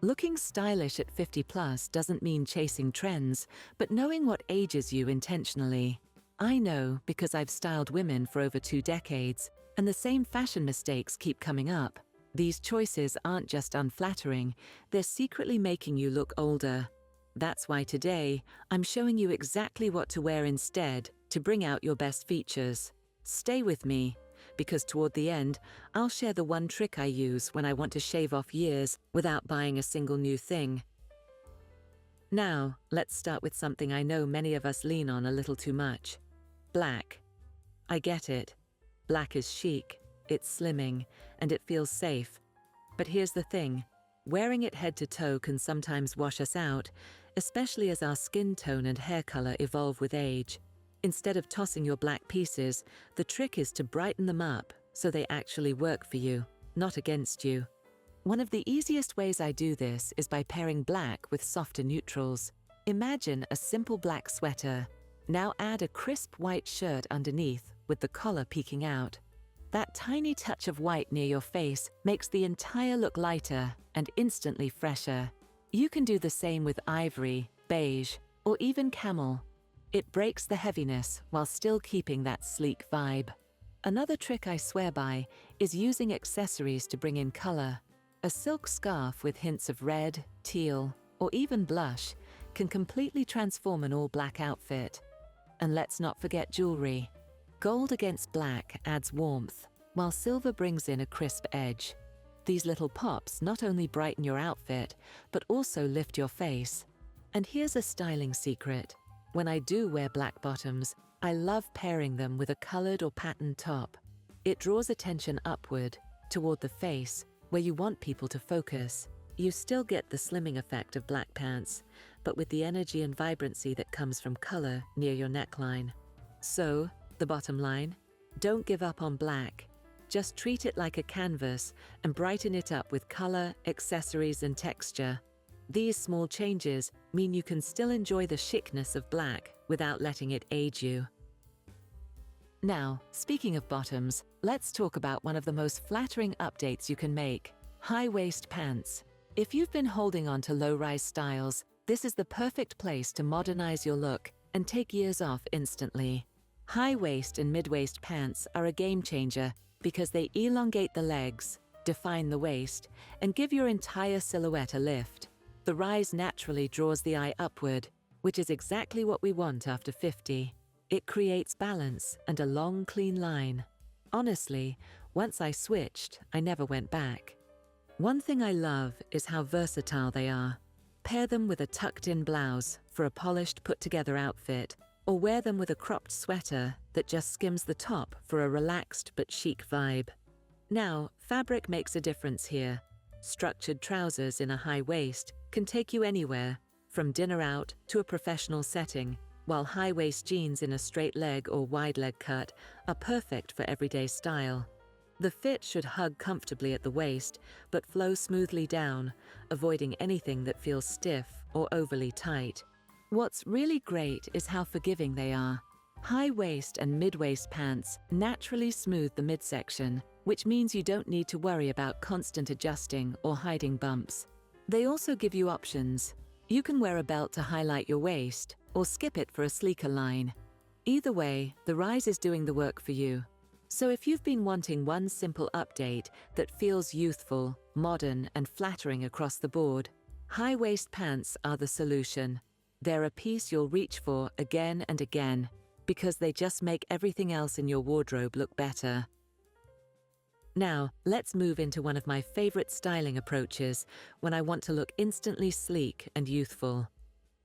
Looking stylish at 50 plus doesn't mean chasing trends, but knowing what ages you intentionally. I know because I've styled women for over 2 decades, and the same fashion mistakes keep coming up. These choices aren't just unflattering, they're secretly making you look older. That's why today, I'm showing you exactly what to wear instead to bring out your best features. Stay with me, because toward the end, I'll share the one trick I use when I want to shave off years without buying a single new thing. Now, let's start with something I know many of us lean on a little too much. Black. I get it. Black is chic, it's slimming, and it feels safe. But here's the thing. Wearing it head to toe can sometimes wash us out, especially as our skin tone and hair color evolve with age. Instead of tossing your black pieces, the trick is to brighten them up so they actually work for you, not against you. One of the easiest ways I do this is by pairing black with softer neutrals. Imagine a simple black sweater. Now add a crisp white shirt underneath with the collar peeking out. That tiny touch of white near your face makes the entire look lighter and instantly fresher. You can do the same with ivory, beige, or even camel. It breaks the heaviness while still keeping that sleek vibe. Another trick I swear by is using accessories to bring in color. A silk scarf with hints of red, teal, or even blush can completely transform an all-black outfit. And let's not forget jewelry. Gold against black adds warmth, while silver brings in a crisp edge. These little pops not only brighten your outfit, but also lift your face. And here's a styling secret. When I do wear black bottoms, I love pairing them with a colored or patterned top. It draws attention upward, toward the face, where you want people to focus. You still get the slimming effect of black pants, but with the energy and vibrancy that comes from color near your neckline. So, the bottom line, don't give up on black. Just treat it like a canvas and brighten it up with color, accessories, and texture. These small changes mean you can still enjoy the chicness of black without letting it age you. Now, speaking of bottoms, let's talk about one of the most flattering updates you can make: high-waist pants. If you've been holding on to low-rise styles, this is the perfect place to modernize your look and take years off instantly. High-waist and mid-waist pants are a game changer because they elongate the legs, define the waist, and give your entire silhouette a lift. The rise naturally draws the eye upward, which is exactly what we want after 50. It creates balance and a long, clean line. Honestly, once I switched, I never went back. One thing I love is how versatile they are. Pair them with a tucked-in blouse for a polished, put-together outfit, or wear them with a cropped sweater that just skims the top for a relaxed but chic vibe. Now, fabric makes a difference here. Structured trousers in a high waist can take you anywhere, from dinner out to a professional setting, while high-waist jeans in a straight leg or wide leg cut are perfect for everyday style. The fit should hug comfortably at the waist, but flow smoothly down, avoiding anything that feels stiff or overly tight. What's really great is how forgiving they are. High-waist and mid-waist pants naturally smooth the midsection, which means you don't need to worry about constant adjusting or hiding bumps. They also give you options. You can wear a belt to highlight your waist, or skip it for a sleeker line. Either way, the rise is doing the work for you. So if you've been wanting one simple update that feels youthful, modern, and flattering across the board, high-waist pants are the solution. They're a piece you'll reach for again and again, because they just make everything else in your wardrobe look better. Now, let's move into one of my favorite styling approaches when I want to look instantly sleek and youthful.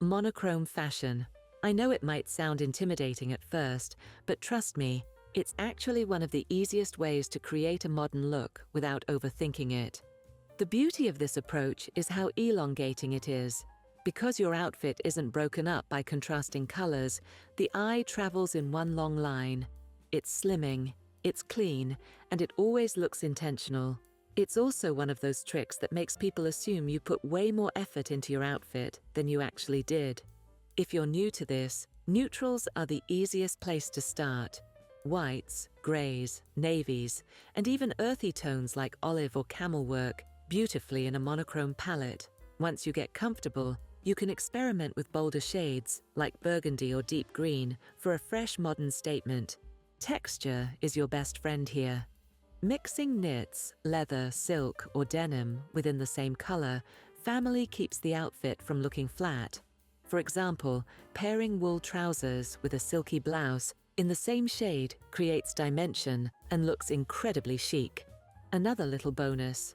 Monochrome fashion. I know it might sound intimidating at first, but trust me, it's actually one of the easiest ways to create a modern look without overthinking it. The beauty of this approach is how elongating it is. Because your outfit isn't broken up by contrasting colors, the eye travels in one long line. It's slimming, it's clean, and it always looks intentional. It's also one of those tricks that makes people assume you put way more effort into your outfit than you actually did. If you're new to this, neutrals are the easiest place to start. Whites, grays, navies, and even earthy tones like olive or camel work beautifully in a monochrome palette. Once you get comfortable, you can experiment with bolder shades, like burgundy or deep green, for a fresh modern statement. Texture is your best friend here. Mixing knits, leather, silk, or denim within the same color family keeps the outfit from looking flat. For example, pairing wool trousers with a silky blouse in the same shade creates dimension and looks incredibly chic. Another little bonus: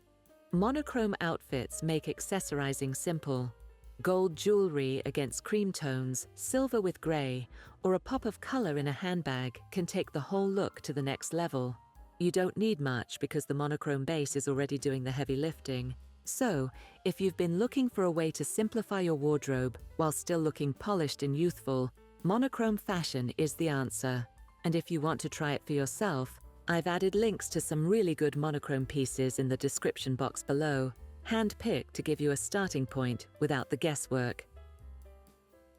monochrome outfits make accessorizing simple. Gold jewelry against cream tones, silver with gray, or a pop of color in a handbag can take the whole look to the next level. You don't need much because the monochrome base is already doing the heavy lifting. So, if you've been looking for a way to simplify your wardrobe while still looking polished and youthful, monochrome fashion is the answer. And if you want to try it for yourself, I've added links to some really good monochrome pieces in the description box below, hand-picked to give you a starting point without the guesswork.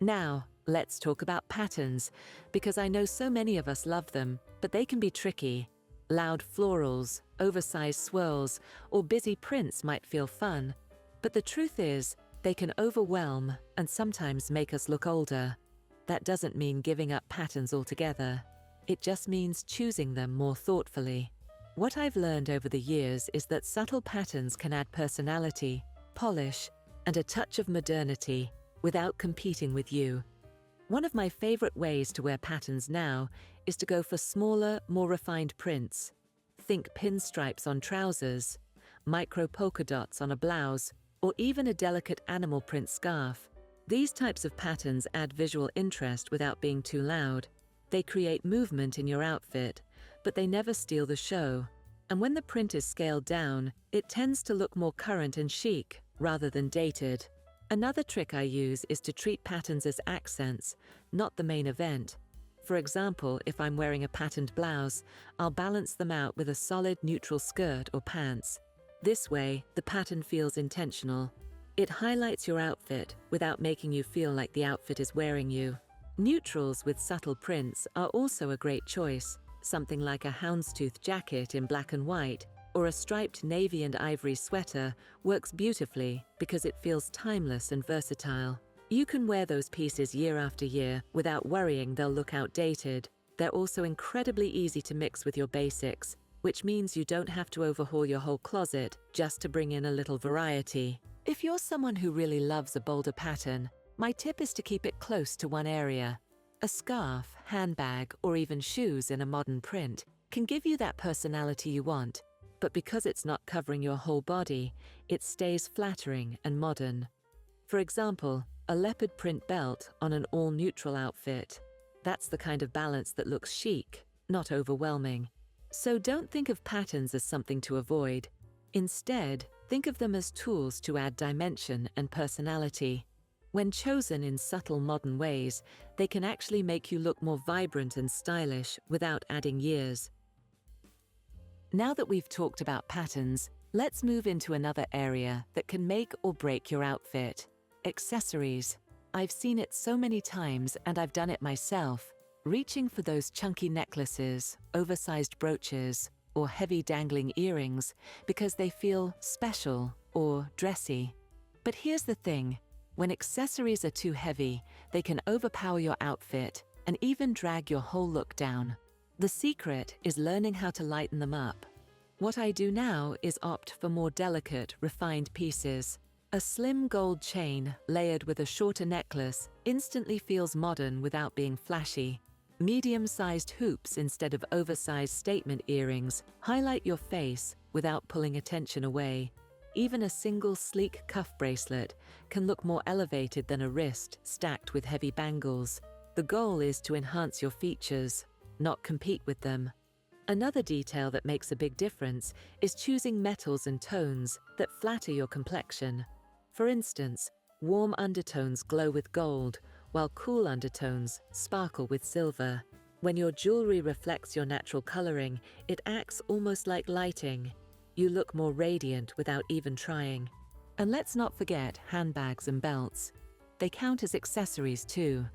Now, let's talk about patterns, because I know so many of us love them, but they can be tricky. Loud florals, oversized swirls, or busy prints might feel fun, but the truth is, they can overwhelm and sometimes make us look older. That doesn't mean giving up patterns altogether. It just means choosing them more thoughtfully. What I've learned over the years is that subtle patterns can add personality, polish, and a touch of modernity without competing with you. One of my favorite ways to wear patterns now is to go for smaller, more refined prints. Think pinstripes on trousers, micro polka dots on a blouse, or even a delicate animal print scarf. These types of patterns add visual interest without being too loud. They create movement in your outfit, but they never steal the show. And when the print is scaled down, it tends to look more current and chic rather than dated. Another trick I use is to treat patterns as accents, not the main event. For example, if I'm wearing a patterned blouse, I'll balance them out with a solid neutral skirt or pants. This way, the pattern feels intentional. It highlights your outfit without making you feel like the outfit is wearing you. Neutrals with subtle prints are also a great choice. Something like a houndstooth jacket in black and white, or a striped navy and ivory sweater works beautifully because it feels timeless and versatile. You can wear those pieces year after year without worrying they'll look outdated. They're also incredibly easy to mix with your basics, which means you don't have to overhaul your whole closet just to bring in a little variety. If you're someone who really loves a bolder pattern, my tip is to keep it close to one area. A scarf, handbag, or even shoes in a modern print can give you that personality you want, but because it's not covering your whole body, it stays flattering and modern. For example, a leopard print belt on an all-neutral outfit. That's the kind of balance that looks chic, not overwhelming. So don't think of patterns as something to avoid. Instead, think of them as tools to add dimension and personality. When chosen in subtle modern ways, they can actually make you look more vibrant and stylish without adding years. Now that we've talked about patterns, let's move into another area that can make or break your outfit: accessories. I've seen it so many times, and I've done it myself, reaching for those chunky necklaces, oversized brooches, or heavy dangling earrings because they feel special or dressy. But here's the thing: when accessories are too heavy, they can overpower your outfit and even drag your whole look down. The secret is learning how to lighten them up. What I do now is opt for more delicate, refined pieces. A slim gold chain layered with a shorter necklace instantly feels modern without being flashy. Medium-sized hoops instead of oversized statement earrings highlight your face without pulling attention away. Even a single sleek cuff bracelet can look more elevated than a wrist stacked with heavy bangles. The goal is to enhance your features, not compete with them. Another detail that makes a big difference is choosing metals and tones that flatter your complexion. For instance, warm undertones glow with gold, while cool undertones sparkle with silver. When your jewelry reflects your natural coloring, it acts almost like lighting. You look more radiant without even trying. And let's not forget handbags and belts. They count as accessories too.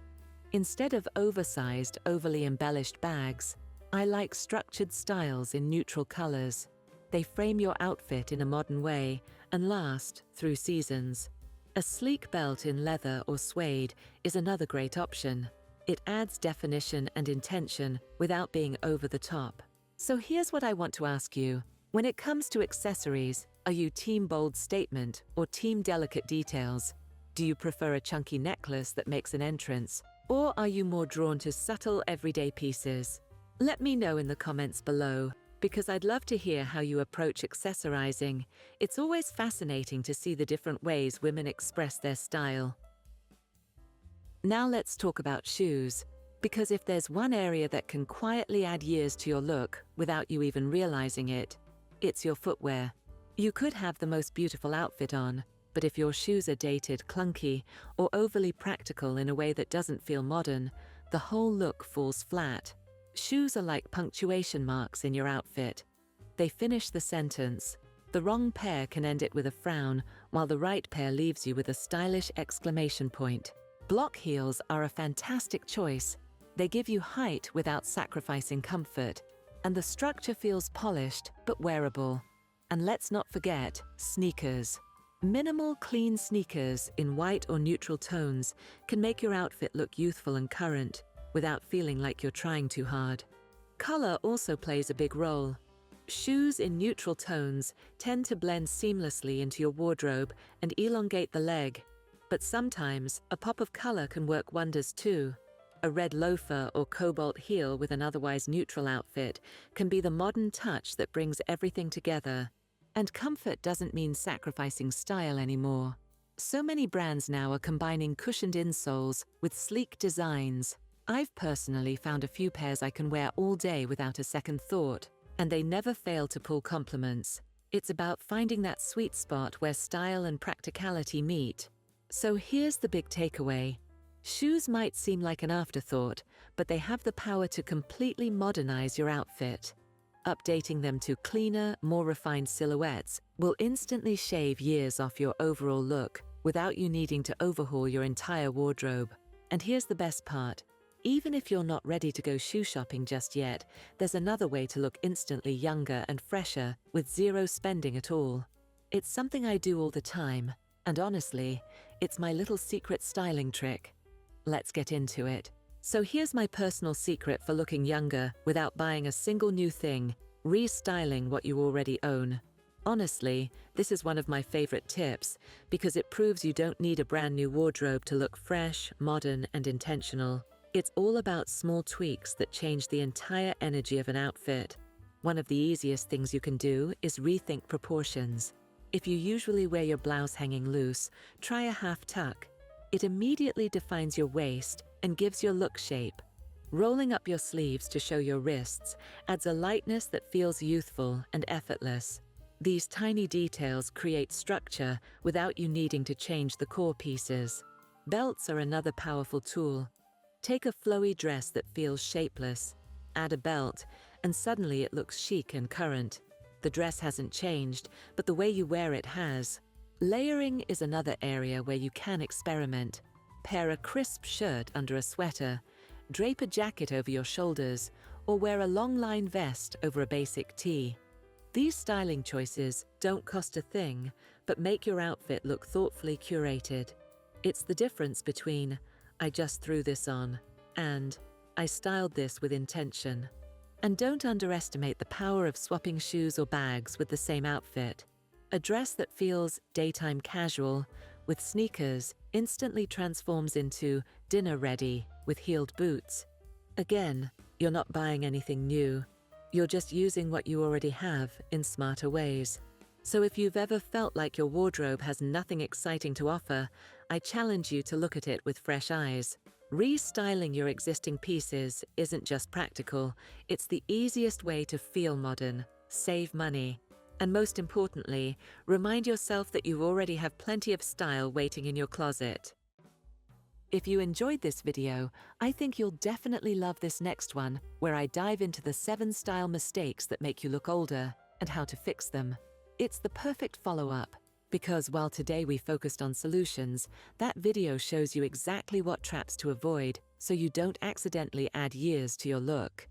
Instead of oversized, overly embellished bags, I like structured styles in neutral colors. They frame your outfit in a modern way and last through seasons. A sleek belt in leather or suede is another great option. It adds definition and intention without being over the top. So here's what I want to ask you. When it comes to accessories, are you team bold statement or team delicate details? Do you prefer a chunky necklace that makes an entrance, or are you more drawn to subtle everyday pieces? Let me know in the comments below, because I'd love to hear how you approach accessorizing. It's always fascinating to see the different ways women express their style. Now let's talk about shoes, because if there's one area that can quietly add years to your look without you even realizing it, it's your footwear. You could have the most beautiful outfit on, but if your shoes are dated, clunky, or overly practical in a way that doesn't feel modern, the whole look falls flat. Shoes are like punctuation marks in your outfit. They finish the sentence. The wrong pair can end it with a frown, while the right pair leaves you with a stylish exclamation point. Block heels are a fantastic choice. They give you height without sacrificing comfort, and the structure feels polished but wearable. And let's not forget sneakers. Minimal, clean sneakers in white or neutral tones can make your outfit look youthful and current without feeling like you're trying too hard. Color also plays a big role. Shoes in neutral tones tend to blend seamlessly into your wardrobe and elongate the leg, but sometimes a pop of color can work wonders too. A red loafer or cobalt heel with an otherwise neutral outfit can be the modern touch that brings everything together. And comfort doesn't mean sacrificing style anymore. So many brands now are combining cushioned insoles with sleek designs. I've personally found a few pairs I can wear all day without a second thought, and they never fail to pull compliments. It's about finding that sweet spot where style and practicality meet. So here's the big takeaway. Shoes might seem like an afterthought, but they have the power to completely modernize your outfit. Updating them to cleaner, more refined silhouettes will instantly shave years off your overall look without you needing to overhaul your entire wardrobe. And here's the best part. Even if you're not ready to go shoe shopping just yet, there's another way to look instantly younger and fresher with zero spending at all. It's something I do all the time, and honestly, it's my little secret styling trick. Let's get into it. So here's my personal secret for looking younger without buying a single new thing: restyling what you already own. Honestly, this is one of my favorite tips because it proves you don't need a brand new wardrobe to look fresh, modern, and intentional. It's all about small tweaks that change the entire energy of an outfit. One of the easiest things you can do is rethink proportions. If you usually wear your blouse hanging loose, try a half tuck. It immediately defines your waist and gives your look shape. Rolling up your sleeves to show your wrists adds a lightness that feels youthful and effortless. These tiny details create structure without you needing to change the core pieces. Belts are another powerful tool. Take a flowy dress that feels shapeless, add a belt, and suddenly it looks chic and current. The dress hasn't changed, but the way you wear it has. Layering is another area where you can experiment. Pair a crisp shirt under a sweater, drape a jacket over your shoulders, or wear a long-line vest over a basic tee. These styling choices don't cost a thing, but make your outfit look thoughtfully curated. It's the difference between, "I just threw this on," and "I styled this with intention." And don't underestimate the power of swapping shoes or bags with the same outfit. A dress that feels daytime casual with sneakers instantly transforms into dinner ready with heeled boots. Again, you're not buying anything new. You're just using what you already have in smarter ways. So if you've ever felt like your wardrobe has nothing exciting to offer, I challenge you to look at it with fresh eyes. Restyling your existing pieces isn't just practical, it's the easiest way to feel modern, save money, and most importantly, remind yourself that you already have plenty of style waiting in your closet. If you enjoyed this video, I think you'll definitely love this next one, where I dive into the 7 style mistakes that make you look older and how to fix them. It's the perfect follow-up, because while today we focused on solutions, that video shows you exactly what traps to avoid so you don't accidentally add years to your look.